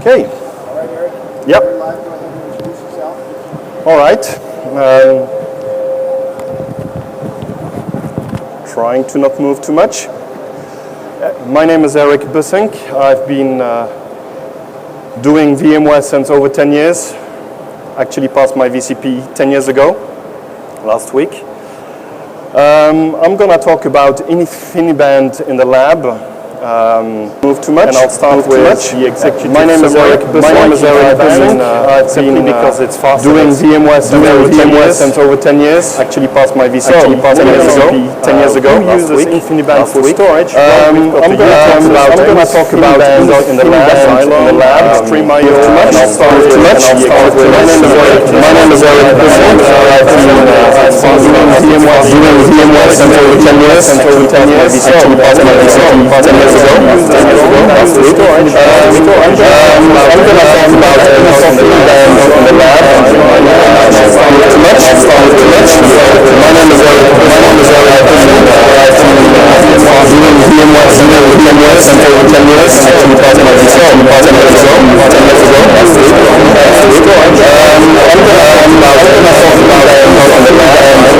Okay. All right, Erik. Yep. You're live. Go ahead and introduce yourself. All right. Trying to not move too much. My name is Erik Bussinik. I've been doing VMware since over 10 years. Actually passed my VCP 10 years ago, last week. I'm going to talk about InfiniBand in the lab. Move too much, and I'll start with the executive. My name is Erik Bussinik. I've been because it's faster. Doing VMware since over 10 years. Actually passed my VCP 10 years ago. Who uses InfiniBand for storage? I'm going to talk about InfiniBand in the lab. Stream IO, and I'll start with my name is Erik Bussinik. I've been doing VMware since over 10 years. Actually passed my VCP 10 years ago. I'm going to talk about InfiniBand in the lab. Too much. My name is Erik. I've been doing VMware since over 10 years. Actually passed my VCP 10 years ago. I'm going to talk about InfiniBand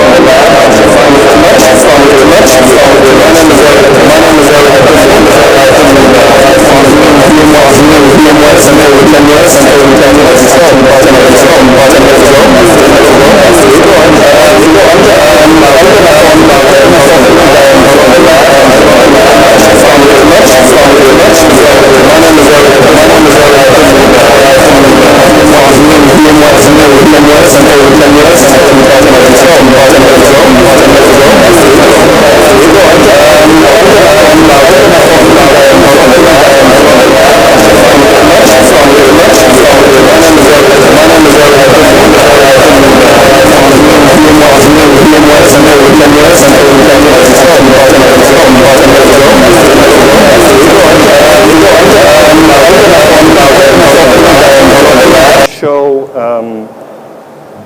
in the lab.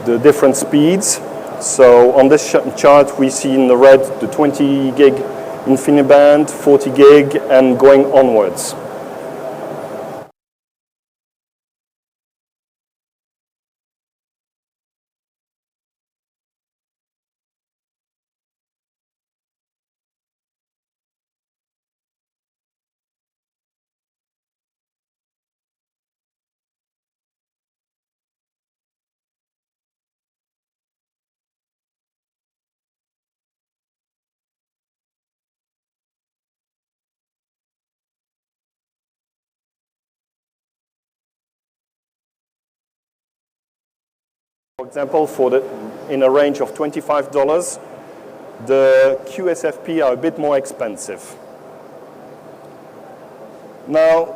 The different speeds. So on this chart we see in the red the 20 gig InfiniBand, 40 gig, and going onwards. For example, in a range of $25, the QSFP are a bit more expensive. Now,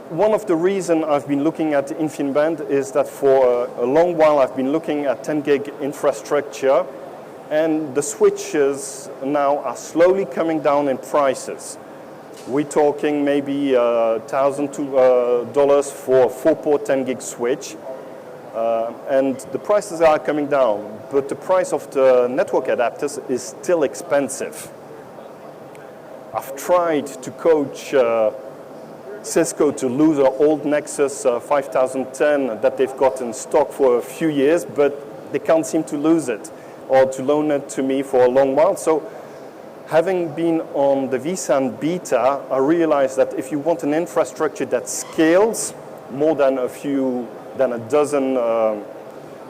one of the reasons I've been looking at InfiniBand is that for a long while I've been looking at 10 gig infrastructure, and the switches now are slowly coming down in prices. We're talking maybe $1,000 for a 4-port 10 gig switch. And the prices are coming down, but the price of the network adapters is still expensive. I've tried to coach Cisco to lose our old Nexus 5010 that they've got in stock for a few years, but they can't seem to lose it or to loan it to me for a long while. So having been on the vSAN beta, I realized that if you want an infrastructure that scales more than a dozen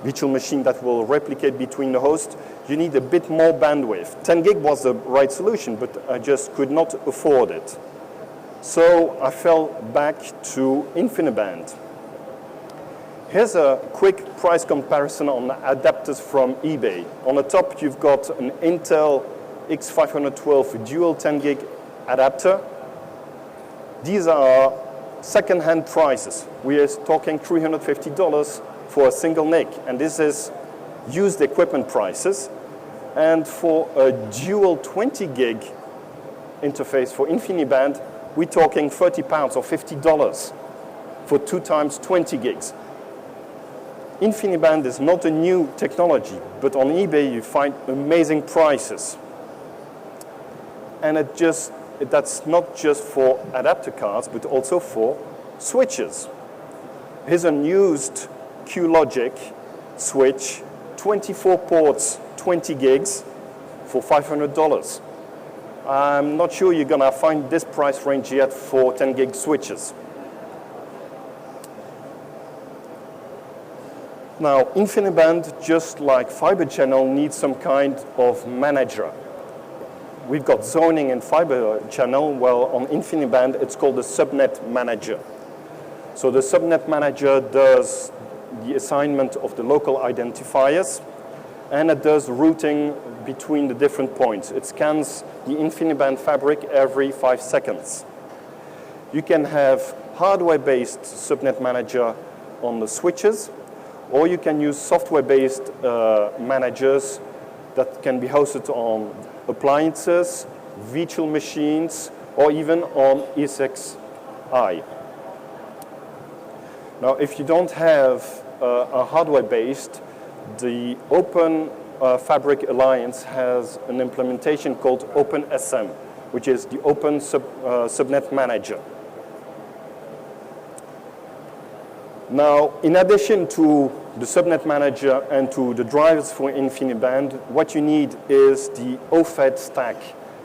virtual machines that will replicate between the hosts, you need a bit more bandwidth. 10 gig was the right solution, but I just could not afford it. So I fell back to InfiniBand. Here's a quick price comparison on adapters from eBay. On the top, you've got an Intel X512 dual 10 gig adapter. These are second-hand prices. We are talking $350 for a single NIC, and this is used equipment prices. And for a dual 20 gig interface for InfiniBand, we're talking £30 or $50 for 2 times 20 gigs. InfiniBand is not a new technology, but on eBay you find amazing prices. And that's not just for adapter cards, but also for switches. Here's an used QLogic switch, 24 ports, 20 gigs for $500. I'm not sure you're going to find this price range yet for 10 gig switches. Now, InfiniBand, just like Fiber Channel, needs some kind of manager. We've got zoning in Fiber Channel. Well, on InfiniBand, it's called the Subnet Manager. So the Subnet Manager does the assignment of the local identifiers, and it does routing between the different points. It scans the InfiniBand fabric every 5 seconds. You can have hardware-based Subnet Manager on the switches, or you can use software-based managers that can be hosted on appliances, virtual machines, or even on ESXi. Now, if you don't have a hardware-based, the Open Fabric Alliance has an implementation called OpenSM, which is the Open Subnet Manager. Now, in addition to the Subnet Manager and to the drivers for InfiniBand, what you need is the OFED stack.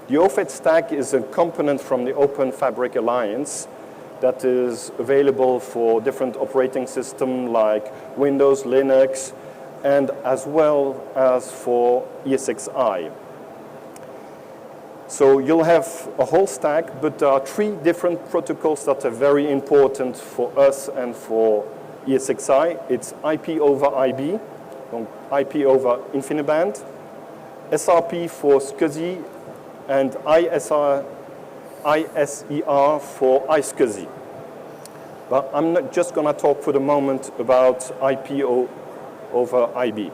The OFED stack is a component from the Open Fabric Alliance that is available for different operating systems like Windows, Linux, and as well as for ESXi. So you'll have a whole stack, but there are 3 different protocols that are very important for us and for ESXi. It's IP over IB, IP over InfiniBand, SRP for SCSI, and ISER for iSCSI. But I'm not just going to talk for the moment about IP over IB.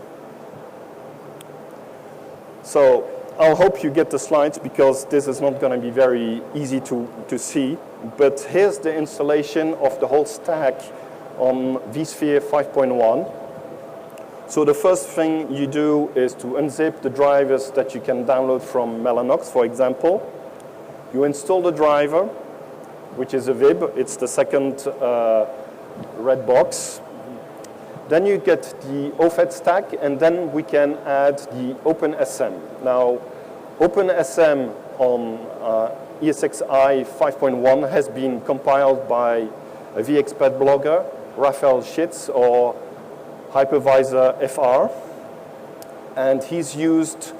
So I'll hope you get the slides because this is not going to be very easy to see. But here's the installation of the whole stack on vSphere 5.1. So the first thing you do is to unzip the drivers that you can download from Mellanox, for example. You install the driver, which is a VIB. It's the second red box. Then you get the OFED stack, and then we can add the OpenSM. Now, OpenSM on ESXi 5.1 has been compiled by a vExpert blogger, Raphael Schitz, or Hypervisor FR. And he's used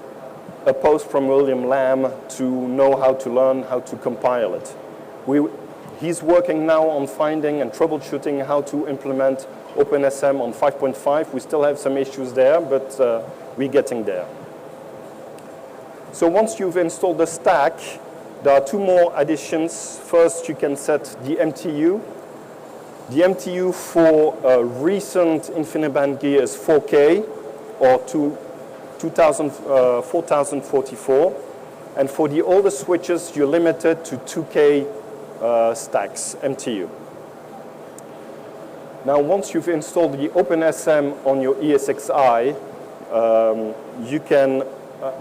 a post from William Lamb to know how to learn how to compile it. He's working now on finding and troubleshooting how to implement OpenSM on 5.5. We still have some issues there, but we're getting there. So once you've installed the stack, there are 2 more additions. First, you can set the MTU. The MTU for recent InfiniBand gear is 4K or 4044. And for the older switches, you're limited to 2K stacks, MTU. Now, once you've installed the OpenSM on your ESXi, you can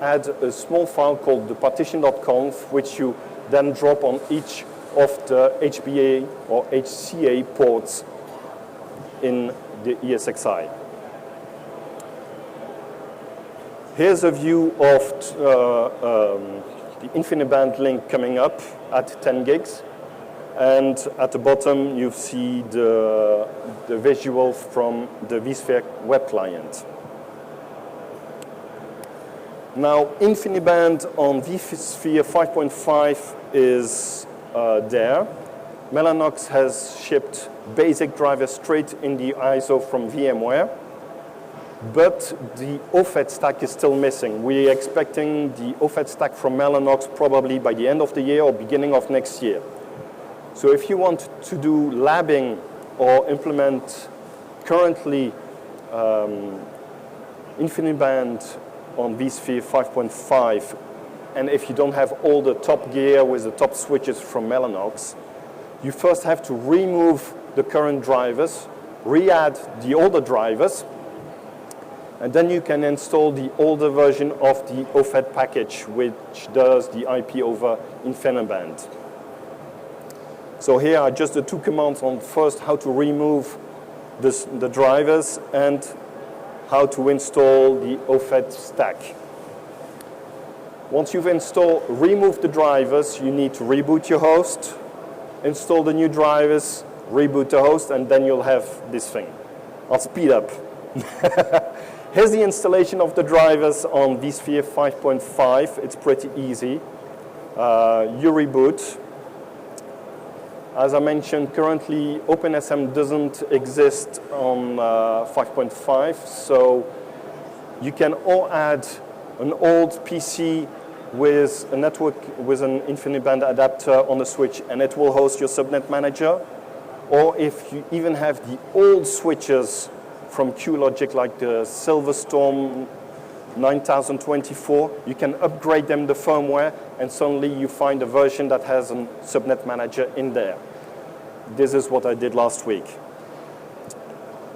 add a small file called the partition.conf, which you then drop on each of the HBA or HCA ports in the ESXi. Here's a view of the InfiniBand link coming up at 10 gigs. And at the bottom, you see the visual from the vSphere web client. Now, InfiniBand on vSphere 5.5 is there. Mellanox has shipped basic drivers straight in the ISO from VMware. But the OFED stack is still missing. We're expecting the OFED stack from Mellanox probably by the end of the year or beginning of next year. So if you want to do labbing or implement currently InfiniBand on vSphere 5.5, and if you don't have all the top gear with the top switches from Mellanox, you first have to remove the current drivers, re-add the older drivers, and then you can install the older version of the OFED package, which does the IP over InfiniBand. So here are just the 2 commands on first how to remove the drivers, and how to install the OFED stack. Once you've removed the drivers, you need to reboot your host, install the new drivers, reboot the host, and then you'll have this thing. I'll speed up. Here's the installation of the drivers on vSphere 5.5. It's pretty easy. You reboot. As I mentioned, currently OpenSM doesn't exist on 5.5, so you can all add an old PC with a network with an InfiniBand adapter on the switch, and it will host your Subnet Manager. Or if you even have the old switches from QLogic, like the Silverstorm 9024, you can upgrade them the firmware, and suddenly you find a version that has a Subnet Manager in there. This is what I did last week.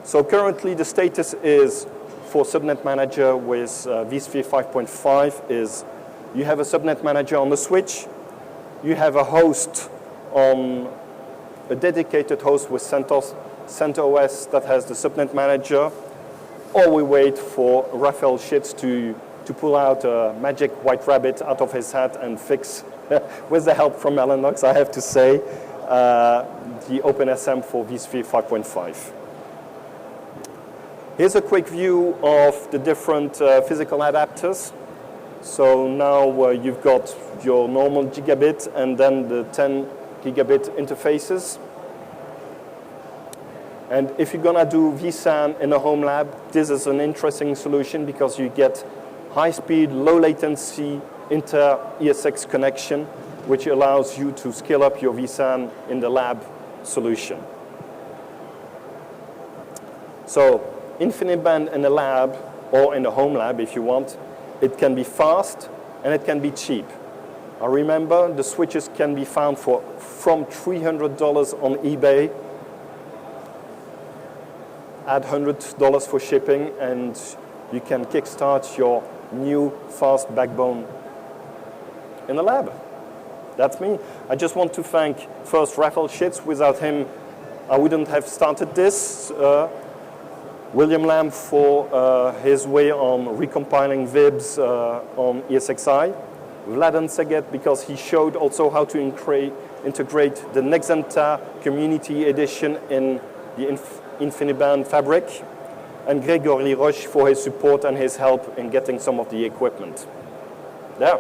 So currently the status is for Subnet Manager with vSphere 5.5 is you have a Subnet Manager on the switch, you have a host on a dedicated host with CentOS that has the Subnet Manager, or we wait for Raphael Schitz to pull out a magic white rabbit out of his hat and fix, with the help from Mellanox, I have to say, the OpenSM for vSphere 5.5. Here's a quick view of the different physical adapters. So now you've got your normal gigabit and then the 10 gigabit interfaces. And if you're going to do vSAN in a home lab, this is an interesting solution because you get high-speed, low-latency inter-ESX connection, which allows you to scale up your vSAN in the lab solution. So InfiniBand in a lab, or in a home lab if you want, it can be fast and it can be cheap. I remember the switches can be found from $300 on eBay. Add $100 for shipping, and you can kickstart your new fast backbone in the lab. That's me. I just want to thank first Raphael Schitz. Without him, I wouldn't have started this. William Lamb for his way on recompiling VIBs on ESXi. Vladan Seget because he showed also how to integrate the Nexenta Community Edition in the InfiniBand fabric. And Grégory Roche for his support and his help in getting some of the equipment. There.